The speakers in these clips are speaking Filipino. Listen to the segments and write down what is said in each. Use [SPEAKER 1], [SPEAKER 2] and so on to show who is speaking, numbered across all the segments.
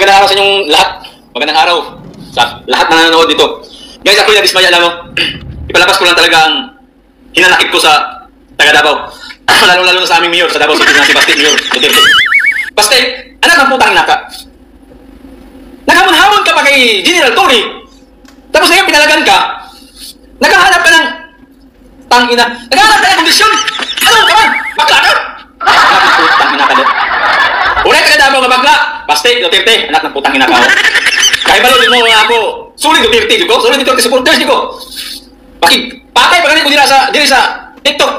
[SPEAKER 1] magandang araw sa inyong lahat. Magandang araw sa lahat na nanonood dito. Guys, ako'y nadismaya, alam mo. Ipalabas ko lang talaga ang hinanakit ko sa taga Davao. Lalo-lalo na sa aming mayor, sa Davao City na si Basti, Mayor Duterte. Basti, anak ng putang ina ka. Naghamon-hamon ka pa kay General Tony. Tapos ngayon pinalagan ka. Naghahanap ka ng tangina. Naghahanap ka ng kondisyon. Ano ka man? Bakla ka? Tangina ka doon. Unay taga Davao nga bakla. Basti, Duterte, anak ng putang ina ka. Kahit balod mo nga ako, sulit Duterte ko. Sulit Duterte supporters ko. Patay pa ganit mo diri sa TikTok.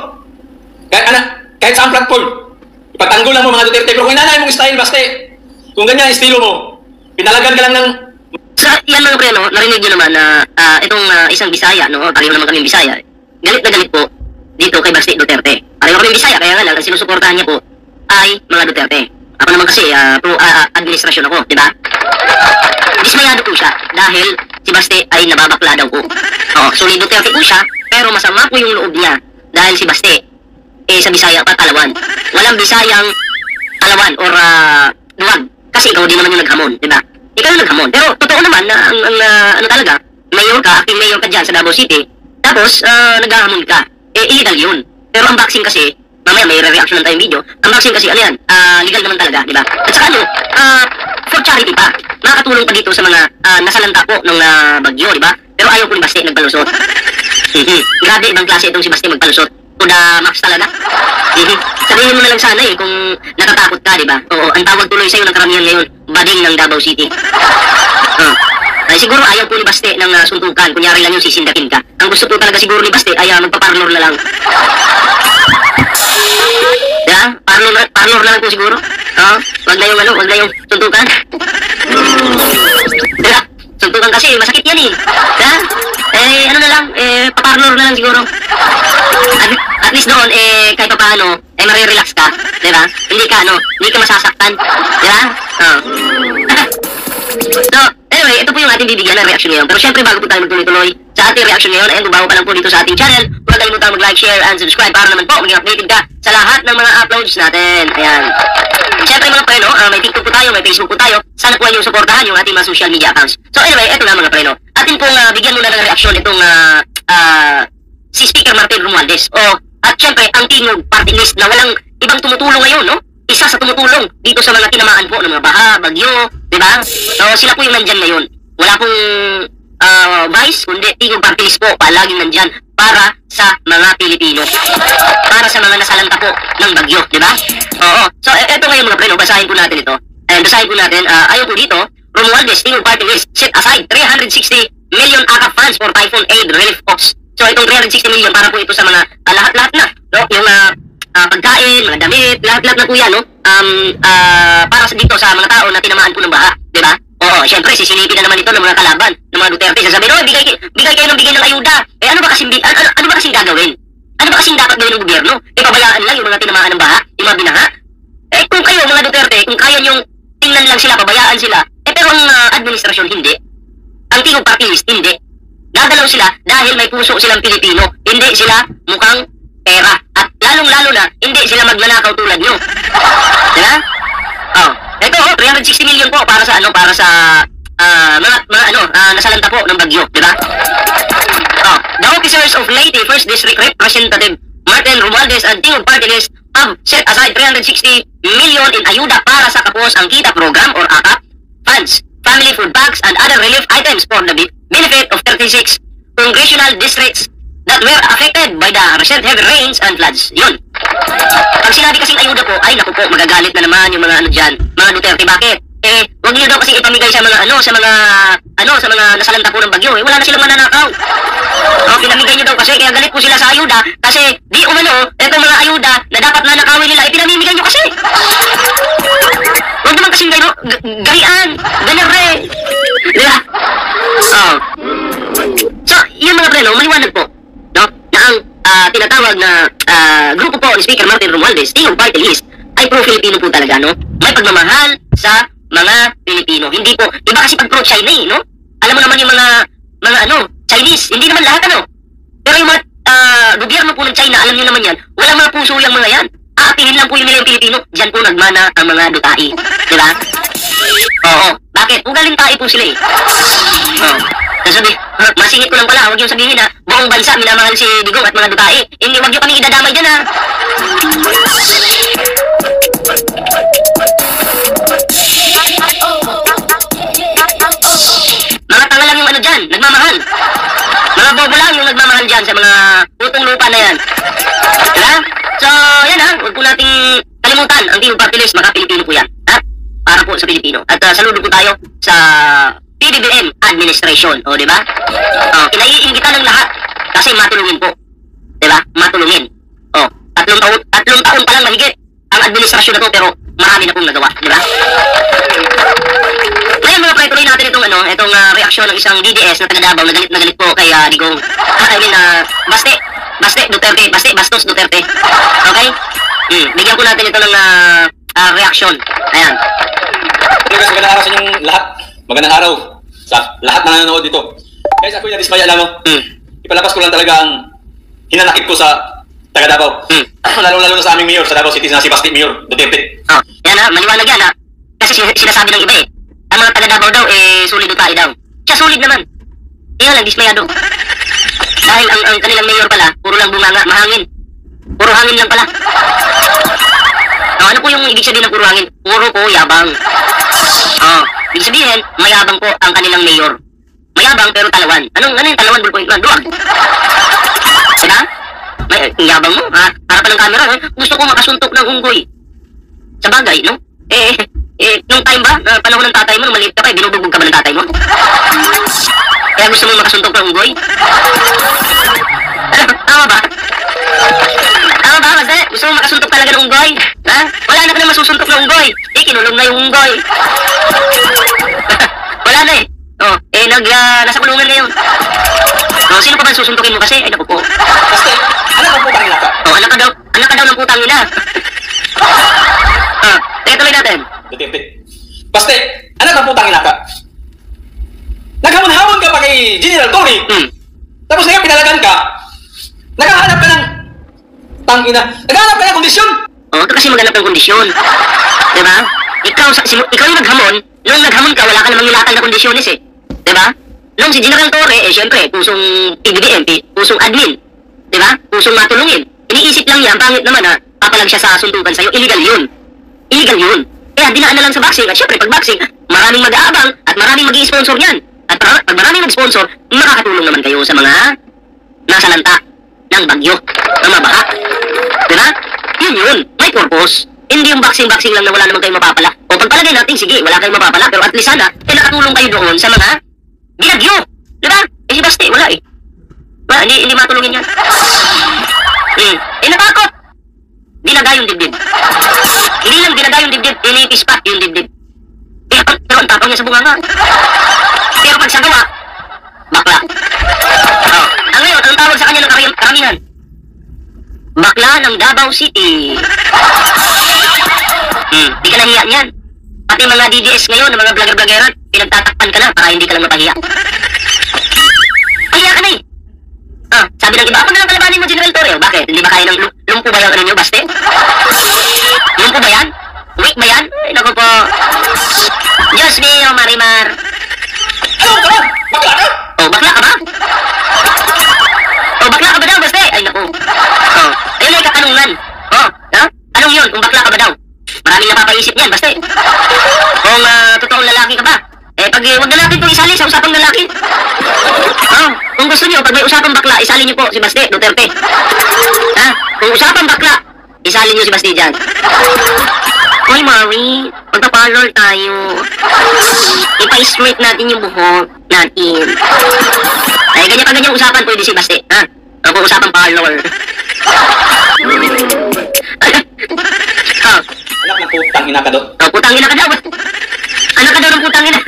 [SPEAKER 1] Kahit sa ang platform. Ipatanggol lang mo mga Duterte. Pero kung inanay mong style, Basti, kung ganyan ang estilo mo, pinalagan ka lang ng...
[SPEAKER 2] Sa yan mga pre, no, narinig nyo naman na itong isang Bisaya, no, pareho naman kaming Bisaya. Galit na galit po dito kay Basti Duterte. Pareho kaming Bisaya, kaya nga lang, ang sinusuportahan niya po ay mga Duterte. Ako naman kasi, pro-administrasyon ako, di ba? Dismayado po siya dahil si Basti ay nababakla daw po. Sulit Duterte po siya, pero masama po yung loob niya dahil si Basti, sa Bisaya pa Talawan. Walang Bisayang Talawan or duwag. Kasi ikaw din naman yung naghamon, di ba? Ikaw yung naghamon. Pero totoo naman na ano talaga, mayor ka, acting mayor ka dyan sa Davao City, tapos naghahamon ka. Illegal yun. Pero ang boxing kasi, mamaya may re-reaction lang tayong video, ang boxing kasi, ano yan, legal naman talaga, di ba? At saka ano, for charity pa. Makakatulong pa dito sa mga nasalanta po ng bagyo, di ba? Pero ayaw po ni Basti nagpalusot. Grabe, ibang klase itong si Basti magpalusot. To the max talaga. Sabihin mo na lang sana kung natatakot ka, di ba? Oo, ang tawag tuloy sa'yo ng karamihan ngayon, bading ng Davao City. Ay, siguro ayaw po ni Basti ng suntukan, kunyari lang yung sisindakin ka. Ang gusto po talaga siguro ni Basti ay magpa-parlor na lang. Parlor na lang po siguro. Wag na yung suntukan. Diba? Suntukan kasi, masakit yan ano na lang, paparlor na lang siguro. At least doon, kahit pa paano, marirelax ka, di ba? Hindi ka masasaktan, di ba? So, anyway, ito po yung ating bibigyan ng reaction ngayon. Pero syempre, bago po tayo magtuloy-tuloy sa ating reaction ngayon, ayan, kung bago pa lang po dito sa ating channel, huwag kalimutan mag-like, share, and subscribe para naman po maging updated ka sa lahat ng mga uploads natin. Ayan. Syempre mga preno, may TikTok po tayo, may Facebook po tayo. Sana po yung supportahan yung ating mga social media accounts. So anyway, ito na mga preno. Atin pong bigyan muna ng reaction itong si Speaker Martin Romualdez. At syempre, ang Tingog Party List na walang ibang tumutulong ngayon, no? Isa sa tumutulong dito sa mga tinamaan po ng mga baha, bagyo, di ba? So sila po yung nandyan ngayon. Wala pong vice, kundi Tingog Party List po, palaging nandyan para sa mga Pilipino. Para sa mga nasalanta po ng bagyo, di ba? Oo. So eto ngayon mga preno, basahin po natin ito. And basahin po natin, ayon po dito, Romualdez Tingog Party List set aside 360 million AKAP funds for Typhoon Aid Relief Ops. So itong 360 million para po ito sa mga lahat-lahat na, no? Yung pagkain, mga damit, lahat-lahat na po yan, no? Para sa dito sa mga tao na tinamaan po ng baha, di ba? Oo, syempre sisilipin na naman ito ng mga kalaban ng mga Duterte. Sasabihin, bigay kayo ng bigay ng ayuda. Ano ba kasing gagawin? Ano ba kasing dapat gawin ng gobyerno? Pabayaan lang yung mga tinamaan ng baha, yung mga binaha. Kung kayo mga Duterte, kung kaya yung tingnan lang sila, pabayaan sila, pero ang administrasyon hindi. Ang Tingog Party List hindi. Dadalaw sila dahil may puso silang Pilipino. Hindi sila mukhang pera. At lalong-lalo na, hindi sila magnanakaw tulad nyo. Diba? Ito 360 million po para sa nasalanta po ng bagyo, diba? The officers of Leyte 1st District Representative Martin Romualdez and Tingog Party List have set aside 360 million in ayuda para sa Kapos ang Kita Program or AKAP funds, family food bags, and other relief items for the benefit of 36 congressional districts that were affected by the recent heavy rains and floods. Yun. Pag sinabi kasing ayuda po, ay naku po, magagalit na naman yung mga dyan, mga Duterte. Bakit? Huwag niyo daw kasi ipamigay sa mga sa mga nasalanta po ng bagyo. Wala na silang mananakaw. Pinamigay niyo daw kasi, kaya galit po sila sa ayuda kasi di umano, itong mga ayuda na dapat nanakawin nila, pinamimigay niyo kasi. Huwag naman kasing garian, ganere. Diba? So, yun mga preno, maliwanag po, no? Na ang tinatawag na grupo po ni Speaker Martin Romualdez, Tingog Party List, ay pro-Filipino po talaga, no? May pagmamahal sa mga Pilipino. Hindi po, iba kasi pag pro-China no? Alam mo naman yung mga Chinese, hindi naman lahat, Pero yung mga gobyerno po ng China, alam nyo naman yan, walang mga puso yung mga yan. Aapihin lang po yung nila yung Pilipino, dyan po nagmana ang mga dutai. Diba? Oo. Bakit? Ugaling tayo po sila eh. Oh. Sabi, masingit ko lang pala, huwag yung sabihin na buong bansa minamahal si Digong at mga Dutai. Hindi, huwag yung kami idadamay dyan ha. Mga tanga lang yung ano dyan, nagmamahal. Mga bobo lang yung nagmamahal dyan sa mga putong lupa na yan. Diba? So, yan ha, huwag po nating kalimutan ang Team Party List, mga Pilipino po yan. Ha? Para po sa Pilipino. At saludo po tayo sa PBBM administration, o di ba? Kinaiingitan ng lahat kasi matulungin po. Di ba? Matulungin. O, tatlong taon pa lang mahigit ang administrasyon na to pero marami na pong nagawa, di ba? Ngayon mga pre, tuloy natin itong reaksyon ng isang DDS na taga Davao na galit po kay Digong. I mean, Duterte, Bastos Duterte. Okay? Bigyan ko natin ito ng reaksyon. Ayan.
[SPEAKER 1] Guys, magandang araw sa inyong lahat. Magandang araw sa lahat na nanonood dito. Guys, ako yung nadismaya lang. Ipalabas ko lang talaga ang hinanakit ko sa taga Davao. Lalo na sa aming mayor sa Davao City na si Basti Mayor Duterte.
[SPEAKER 2] Yan ha, maliwanag yan ha. Kasi sinasabi ng iba eh. Ang mga taga Davao daw sulido tayo daw. Siya sulit naman. Yan lang, dismayado. Dahil ang kanilang mayor pala, puro lang bunganga, mahangin. Puro hangin lang pala. Ano po yung ibig sabihin ng puro hangin? Puro po yabang. Ibig sabihin, mayabang po ang kanilang mayor. Mayabang pero talawan. Ano yung talawan? Duwag. Diba? Yabang mo, ha? Harapan ng camera, ha? Gusto ko makasuntok ng unggoy. Sa bagay, no? Nung time ba, panahon ng tatay mo, nung maliit ka pa, binubugbog ka ba ng tatay mo? Kaya gusto mo makasuntok ng unggoy? Tama ba? Tama ba, Mazda? Gusto mo makasuntok talaga ng unggoy? Ha? Wala na ka na masusuntok ng unggoy. Kinulong na yung unggoy. Wala na eh. Nasa kulungan ngayon. Sino pa ba susuntukin mo kasi? Ay, naku po.
[SPEAKER 1] Basta, anak ng putang ina ka.
[SPEAKER 2] Anak ka daw ng putang ina. Kaya tuloy natin.
[SPEAKER 1] Duterte. Basta, anak ng putang ina ka. Naghamon-hamon ka pa kay General Tony. Tapos ngayon pinalagan ka. Naghahanap ka ng tangina. Naghahanap ka ng kondisyon.
[SPEAKER 2] Ito kasi maghanap ng kondisyon. Diba? Ikaw yung naghamon. Nung naghamon ka, wala ka namang ilatag na kondisyones eh. Diba? Nung si General Torre, syempre, pusong PBBM, pusong admin. Diba? Pusong matulungin. Iniisip lang yan, pangit naman ha, papalag siya sa suntukan sa'yo, illegal yun. Illegal yun. Kaya dinaan na lang sa boxing, at syempre, pag boxing, maraming mag-aabang, at maraming mag-i-sponsor niyan. At pag maraming mag-sponsor, makakatulong naman kayo sa mga nasa lanta ng bagyo, ng mabaha. Diba? Yun, may purpose. Hindi yung boxing-boxing lang na wala naman kayong mapapala. O pagpalagay natin, sige, wala kayong mapapala, pero at least sana, nakatulong kayo doon sa mga binagyo. Diba? Si Basti, wala eh. Hindi matulungin yan. Natakot. Dinaga yung dibdib. Hindi lang dinaga yung dibdib, inipis pa yung dibdib. Pero ang tapang niya sa bunganga. Pero pag sa gawa, bakla. Ang ngayon, ang tawag sa kanya ng karamihan, bakla ng Davao City. Di ka nahiya niyan. Pati mga DDS ngayon, ng mga vlogger-vloggeran, pinagtatakpan ka na para hindi ka lang mapahiya. Pahiya ka na eh. Sabi ng iba, ako na lang kalabanin mo, General Torre. Bakit? Hindi ba kaya ng lumpo ba yung ano nyo, Baste? Lumpo ba yan? Weak ba yan? Ay, naku po. Diyos mio, Marimar.
[SPEAKER 1] Ano ka? Bakla ka?
[SPEAKER 2] Bakla ka ba? Bakla ka ba daw, Baste? Ay, naku. Ayun ay katanungan. Anong yun? Kung bakla ka ba daw? Maraming napapaisip niyan, Baste. Kung totoong lalaki ka ba? Pag huwag na natin itong isali sa usapang lalaki. Kung gusto niyo, pag may usapang bakla, isali niyo po si Basti Duterte. Kung usapang bakla, isali niyo si Basti dyan. Hoy, Mari, magpa-parlor tayo. Ipa-straight natin yung buhok natin. Ay, ganyan usapan, pwede si Basti. Kung usapang parlor.
[SPEAKER 1] Anak ng putang ina ka doon.
[SPEAKER 2] Putang ina ka daw. Anak ka daw ng putang ina.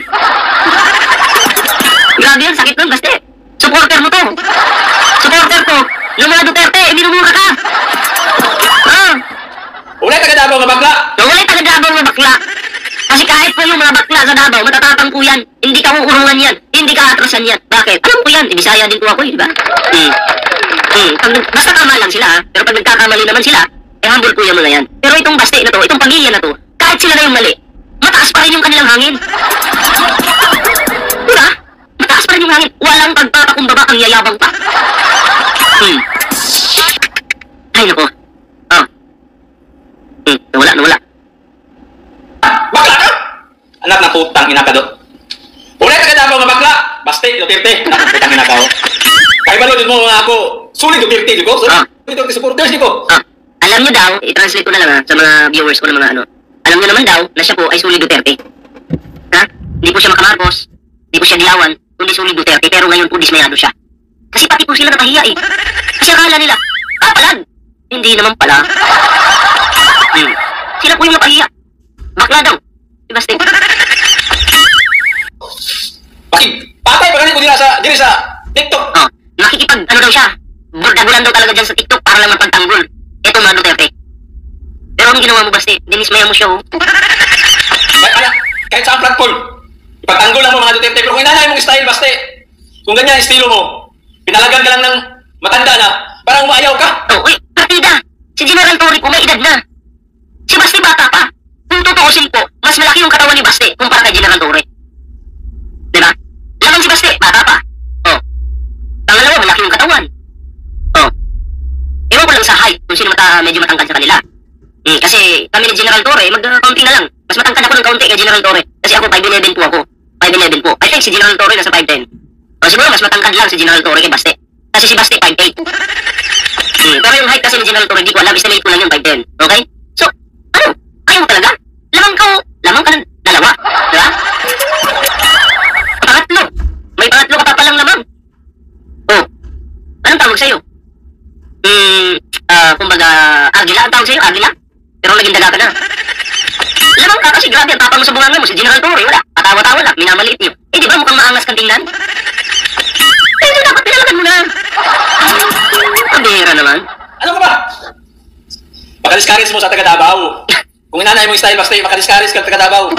[SPEAKER 2] Grabe yan, sakit nun, Basti. Supporter mo to. Supporter ko. Yung mga Duterte, minumura ka.
[SPEAKER 1] Ulay taga Davao nga bakla.
[SPEAKER 2] Wala taga Davao nga bakla. Kasi kahit po yung mga bakla sa Davao, matatapang po yan. Hindi ka uurungan yan. Hindi ka atrasan yan. Bakit? Alam ko yan. Bisaya din po ako, di ba? Basta tama lang sila, pero pag nagkakamali naman sila, humble po yung mga yan. Pero itong Basti na to, itong pamilya na to, kahit sila na yung mali, mataas mataas pa rin yung kanilang hangin. Diba? Mataas pa rin yung hangin. Walang pagpapakumbaba, ang yayabang pa. Ay, naku. Oh. Nawala.
[SPEAKER 1] Bakla ka? Anak ng putang ina ka do. Ulit ka daw nga bakla. Basti, Duterte. Anak ng putang ina ka. Kaya balod mo nga ako. Sulit Duterte, di ko? Sulit Duterte supporters, di ko?
[SPEAKER 2] Alam nyo daw, i-translate ko na lang sa mga viewers ko ng mga ano. Alam nyo naman daw na siya po ay Sulit Duterte. Ha? Hindi po siya Makamarcos. Hindi po siya Dilawan. Kundi Sulit Duterte. Pero ngayon po dismayado siya. Kasi pati po sila napahiya eh. Kasi akala nila, palag. Hindi naman pala. Sila po yung napahiya. Bakla daw. Diba, Steve?
[SPEAKER 1] Patay pa ganun ko diri sa TikTok.
[SPEAKER 2] Oh, ano daw siya. Burdagulan daw talaga dyan sa TikTok para lang mapagtanggol. Eto mga Duterte. Pero ang ginawa mo, Basti, dinismaya mo siya, oh.
[SPEAKER 1] Kahit saan platform, ipagtanggol lang mo mga Duterte. Pero kung inanay mong style, Basti, kung ganyan ang estilo mo, pinalagan ka lang ng matanda na, parang umaayaw ka.
[SPEAKER 2] Oh, uy, partida. Si General Torre po may edad na. Si Basti bata pa. Kung tutuusin po, mas malaki yung katawan ni Basti kumpara kay General Torre. Diba? Laman si Basti, bata pa. Oh. Pangalawa, malaki yung katawan. Oh. Ewan ko lang sa height kung sino medyo matangkad sa kanila. Kasi kami ni General Torre, mag-counting na lang. Mas matangkad ako ng kaunti kay General Torre. Kasi ako 5'11 po ako. 5'11 po. I think si General Torre nasa 5'10. O siguro mas matangkad lang si General Torre kay Basti. Kasi si Basti 5'8. Pero yung height kasi ni General Torre, di ko alam. Estimate ko lang yung 5'10. Okay? So, ano? Ayaw mo talaga? Lamang ka ng dalawa. Diba? Pangatlo. May pangatlo ka pa palang lamang. Oh. Anong tawag sa'yo? Kumbaga, agila ang tawag sa'yo, agila. Pero naging daga ka na. Lamang ka kasi grabe ang tapang mo sa bungangan mo. Si General Torre, wala. Patawa-tawa lang, minamaliit niyo. Eh, di ba mukhang maangas kang tingnan? Eh, so dapat pinalaman mo na. Ang bihira naman.
[SPEAKER 1] Ano ka ba? Makadiscourage mo sa taga Davao. Kung inanay mong style, Basti, makadiscourage ka sa taga Davao.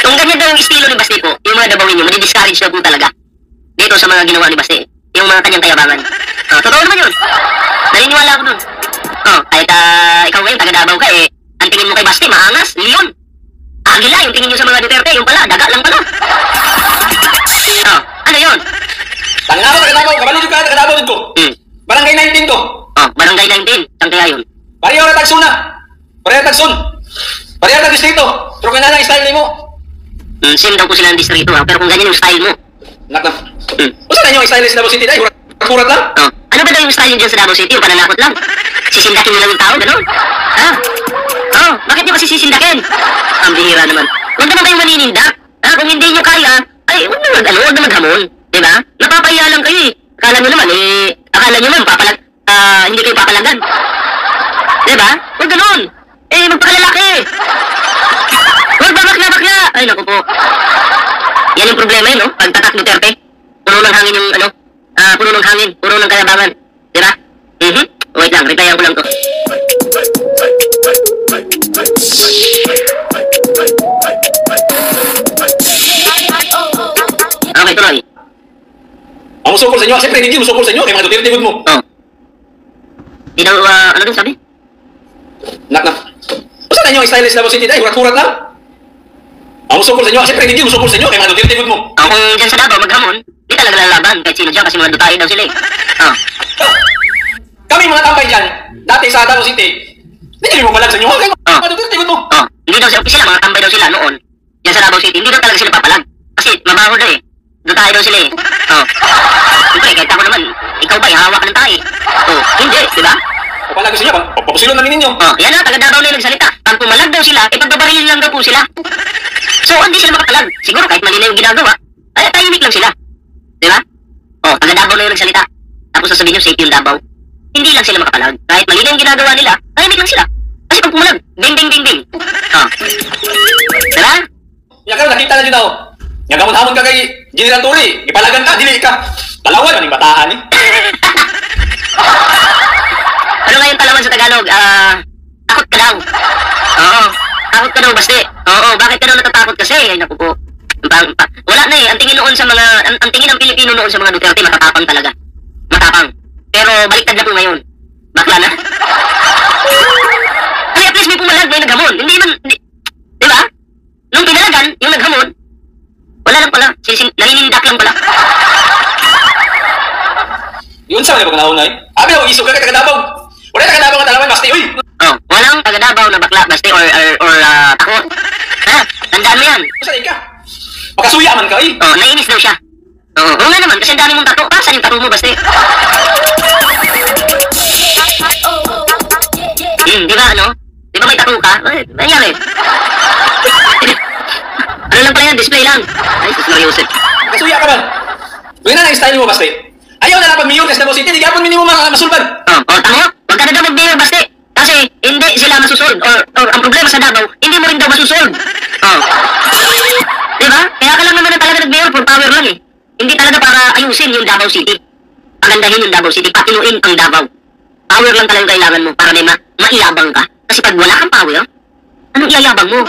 [SPEAKER 2] Kung ganyan daw yung estilo ni Basti po, yung mga Dabawin niyo, madi-discourage na po talaga. Dito sa mga ginawa ni Basti. Yung mga kanyang kayabangan. Totoo naman yun. Naniniwala ako dun. Kahit ikaw ngayon, taga Davao ka eh. Ang tingin mo kay Basti, maangas, leon. Agila, yung tingin nyo sa mga Duterte, yung pala, daga lang pala. Ano yun?
[SPEAKER 1] Tangina ko taga Davao, kabalid ka taga Davao din ko. Barangay 19 ko.
[SPEAKER 2] Barangay 19, saan kaya yun?
[SPEAKER 1] Pareho na tagsuna. Pareho tagsun. Pareho tag distrito. Pero kung inanay style mo.
[SPEAKER 2] Same daw po sila ng distrito ha, pero kung ganyan yung style mo.
[SPEAKER 1] Nakna. Usa na yung style sa Davao City dai, kurat lang.
[SPEAKER 2] Ano ba daw yung style dyan sa Davao City? Yung pananakot lang? Sisindakin nyo lang yung tao, gano'n? Bakit nyo kasi sisindakin? Ang bihira naman. Huwag naman kayong maninindak. Kung hindi nyo kaya, ay huwag na maghamon. Diba? Napapahiya lang kayo eh. Akala nyo naman hindi kayo papalagan. Diba? Huwag gano'n. Magpakalalaki. Huwag bakla. Ay, naku po. Yan yung problema yun, no? Pagtatak Duterte. Puno ng hangin yung, puno ng hangin, puno ng kayabangan. Diba? Wait lang, retayan ko lang to. Okay, tuloy.
[SPEAKER 1] Ang musukol sa inyo, siyempre hindi musukol sa inyo, kaya mga Duterte good mo.
[SPEAKER 2] Di daw, ano din sabi?
[SPEAKER 1] Nakna. Usa na yung style sa Davao City dai, kurat lang. Ang musukol sa inyo, siyempre hindi musukol sa inyo, kaya mga Duterte good mo.
[SPEAKER 2] Kung dyan sa Davao maghamon, di talaga lalaban kahit sino dyan kasi mga Duterte daw sila eh.
[SPEAKER 1] Kami mga tambay dyan, dati sa Davao City, hindi mo palag sa inyo, kaya mga Duterte good mo.
[SPEAKER 2] Hindi daw sila, mga tambay daw sila noon. Dyan sa Davao City, hindi daw talaga sila papalag. Kasi mabaho daw eh. Duterte daw sila eh. Siyempre, kahit ako naman, ikaw ba, ihawak ng tayo? Hindi, di ba?
[SPEAKER 1] O pala gusto niya, papusilon namin ninyo.
[SPEAKER 2] Yan na, taga Davao na yung nagsalita. Pag pumalag daw sila, pagbabarilin lang daw po sila. So, hindi sila makapalag. Siguro, kahit mali na yung ginagawa, ay tahimik lang sila. Di ba? Taga Davao na yung nagsalita. Tapos sasabihin nyo, safe yung Davao. Hindi lang sila makapalag. Kahit mali na yung ginagawa nila, tahimik lang sila. Kasi pag pumalag, ding. Diba?
[SPEAKER 1] Yan ka, nakita na din ako. Nagamon-hamon ka kay General Torre, ipalagan ka, dili ka. Talawan, maning bataan eh.
[SPEAKER 2] Ano nga yung talawan sa Tagalog? Takot ka daw. Takot ka daw, Basti. Bakit ka daw natatakot kasi? Ay, naku po. Wala na eh. Ang tingin ng Pilipino noon sa mga Duterte, matatapang talaga. Matapang. Pero baliktad na po ngayon. Bakla na. Kasi at least may pumalag, may naghamon. Hindi man, di ba? Nung pinalagan, naninindak lang pala.
[SPEAKER 1] Yun sa mga pagkanaunay. Abi ako isog ka taga-Davao. Wala taga-Davao nga talaman, basti, uy!
[SPEAKER 2] Oh, walang taga-Davao na bakla, basta or takot. Ha? Tandaan mo yan.
[SPEAKER 1] Saan ka? Makasuya man ka, uy!
[SPEAKER 2] Oh, naiinis daw siya. Oo nga naman, kasi ang dami mong tato. Saan yung tato mo, basta? Di ba, ano? Di ba may tato ka? Nangyari. Ano lang pala yan, display lang. Ay, sus Mariusip.
[SPEAKER 1] Makasuya ka man. Uy na style mo, basti. Ayaw na lang pag-mayor sa Davao City, di kapon minimum masulban.
[SPEAKER 2] Tama, huwag ka na daw mag-mayor, basta. Kasi hindi sila masusolve or ang problema sa Davao, hindi mo rin daw masusolve. Di ba? Kaya ka lang naman na talaga nag-mayor for power lang eh. Hindi talaga para ayusin yung Davao City. Pagandahin yung Davao City, patinuin ang Davao. Power lang talaga kailangan mo para maiyabang ka. Kasi pag wala kang power, anong iyayabang mo?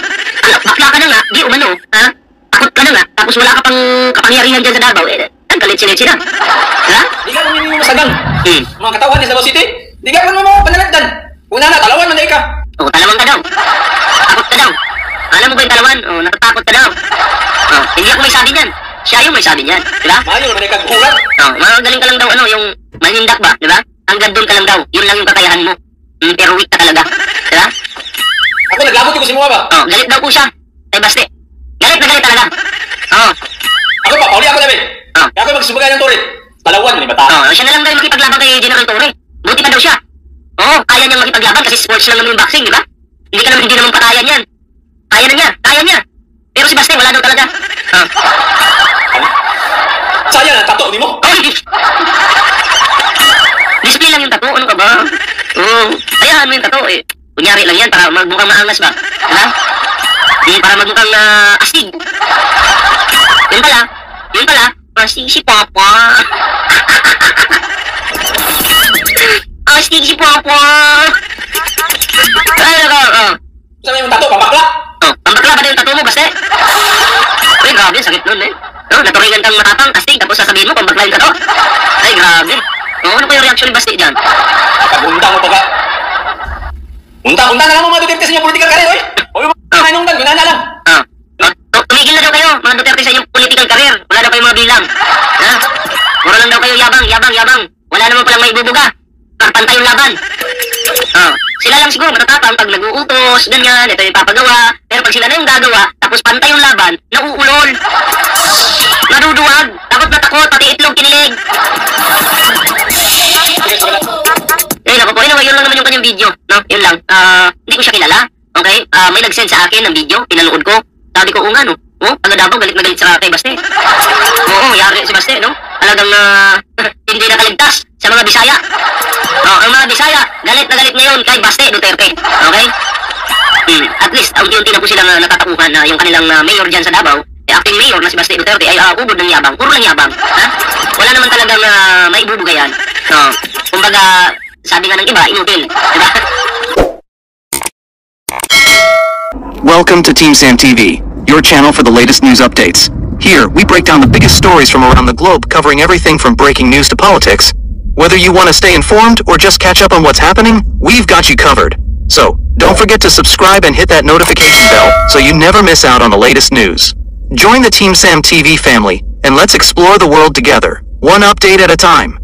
[SPEAKER 2] Bakla ka na nga, di umano, ha? Takot ka na nga, tapos wala ka pang kapangyarihan dyan sa Davao, ang kalit-silit na. Ha?
[SPEAKER 1] Di ka minimum masagang. Mga katawan sa Davao City, di ka mo panalagdan. Una na, talawan man na ka.
[SPEAKER 2] Oo, talawan ka daw. Takot ka daw. Alam mo ba yung talawan? Oo, natatakot ka daw. Hindi ako may sabi niyan. Siya yung may sabi niyan, di ba?
[SPEAKER 1] Mayo man ka buhulat.
[SPEAKER 2] Magaling ka lang daw, yung manindak ba, di ba? Hanggang doon ka lang daw. Yun lang yung kakayahan mo. Pero weak ka talaga. Di ba?
[SPEAKER 1] Ako naglabot ko si mga ba?
[SPEAKER 2] Galit daw po siya. Ay, baste. Galit na galit talaga.
[SPEAKER 1] Ako pa, pauli ako namin. Kaya ako magsubagay ng turit. Talawan man yung bata.
[SPEAKER 2] Siya na lang daw yung makipaglaban kay General Torre. Buti pa daw siya. Kaya niyang makipaglaban kasi sports lang naman yung boxing, di ba? Hindi naman patayan yan. Kaya niya. Pero si Baste, wala daw talaga.
[SPEAKER 1] Sayang na, tato, di mo?
[SPEAKER 2] Display lang yung tato, ano ka ba? Hayaan mo yung tato eh. Kunyari lang yan para magmukhang maangas ba? Diba? Para magmukhang astig. Yun pala, astig si Papa. Astig si Papa.
[SPEAKER 1] Saan yung tato, pabakla?
[SPEAKER 2] Pambakla ba na yung tato mo, Baste? Ay, grabe, sakit nun eh. Naturingan kang matapang, astig, tapos sasabihin mo, pambakla yung tato. Ay, grabe. Ano ko yung reaction ni Baste dyan?
[SPEAKER 1] Pag-unta mo baga. Unta na lang mo mga Duterte sa inyong political career, oy! O yung mga inungdan, ginana lang.
[SPEAKER 2] Tumigil na daw kayo, mga Duterte sa inyong political career. Wala daw kayo mga bilang. Ha? Puro lang daw kayo yabang. Wala naman palang may ibubuga. Pantay yung laban. Sila lang siguro matatapang pag nag-uutos, ganyan, ito yung papagawa. Pero pag sila na yung gagawa, tapos pantay yung laban, nauulol. Naduduwag, takot, pati itlog kinilig. Naku po, anyway, yun lang naman yung kanyang video, no? Yun lang. Hindi ko siya kilala, okay? May nag-send sa akin ng video, pinanood ko. Sabi ko, nga, no? Taga-Davao, galit na galit sa kay Baste. Yari si Baste, no? Talagang, hindi nakaligtas sa mga Bisaya. Ang mga Bisaya, galit na galit ngayon kay Baste Duterte, okay? At least, unti-unti na po silang natatakuhan na yung kanilang mayor dyan sa Davao, acting mayor na si Baste Duterte ay ubod ng yabang, puro lang yabang, ha? Wala naman talagang maibubuga yan. Kumbaga, sabi nga ng iba, inutil, diba?
[SPEAKER 3] Welcome to Team Sam TV, your channel for the latest news updates. Here, we break down the biggest stories from around the globe, covering everything from breaking news to politics. Whether you want to stay informed or just catch up on what's happening, we've got you covered. So, don't forget to subscribe and hit that notification bell so you never miss out on the latest news. Join the Team Sam TV family, and let's explore the world together, one update at a time.